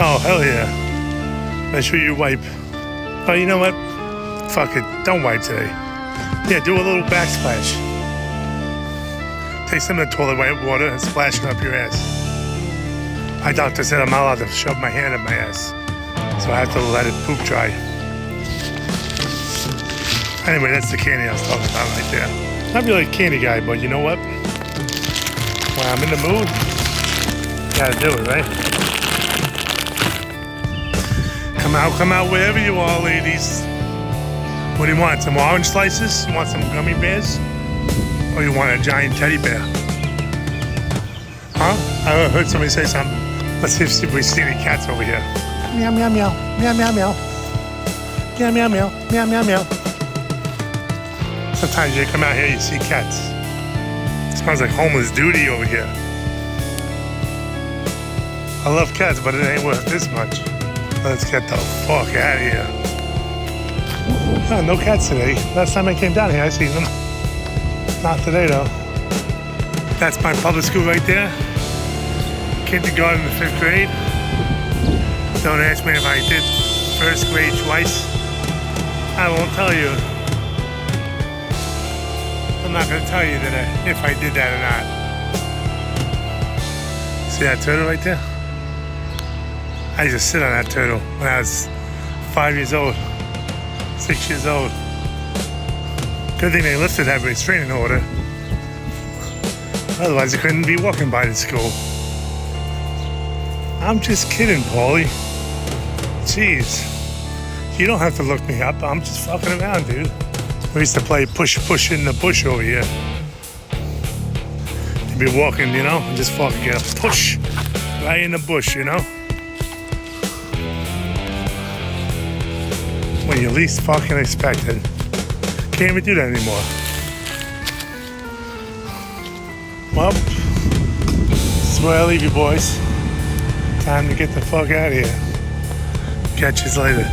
Oh, hell yeah. Make sure you wipe. Oh, you know what? Fuck it. Don't wipe today. Yeah, do a little backsplash. Take some of the toilet water and splash it up your ass. My doctor said I'm not allowed to shove my hand up my ass, so I have to let it poop dry. Anyway, that's the candy I was talking about right there. Not really a candy guy, but you know what? When I'm in the mood, gotta do it, right? Come out wherever you are, ladies. What do you want? Some orange slices? You want some gummy bears? Or you want a giant teddy bear? Huh? I heard somebody say something. Let's see if we see any cats over here. Meow, meow, meow. Meow, meow, meow. Meow, meow, meow. Meow, meow, meow. Sometimes you come out here, you see cats. It smells like homeless duty over here. I love cats, but it ain't worth this much. Let's get the fuck out of here. Oh, no cats today. Last time I came down here, I seen them. Not today, though. That's my public school right there. Kindergarten to 5th grade. Don't ask me if I did 1st grade twice. I won't tell you. I'm not going to tell you that if I did that or not. See that turtle right there? I used to sit on that turtle when I was 5 years old, 6 years old. Good thing they lifted that restraining order. Otherwise, I couldn't be walking by the school. I'm just kidding, Paulie. Jeez. You don't have to look me up. I'm just fucking around, dude. We used to play push in the bush over here. You'd be walking, you know, and just fucking get a push right in the bush, you know? When you least fucking expect it. Can't even do that anymore. Well, this is where I leave you boys. Time to get the fuck out of here. Catch you later.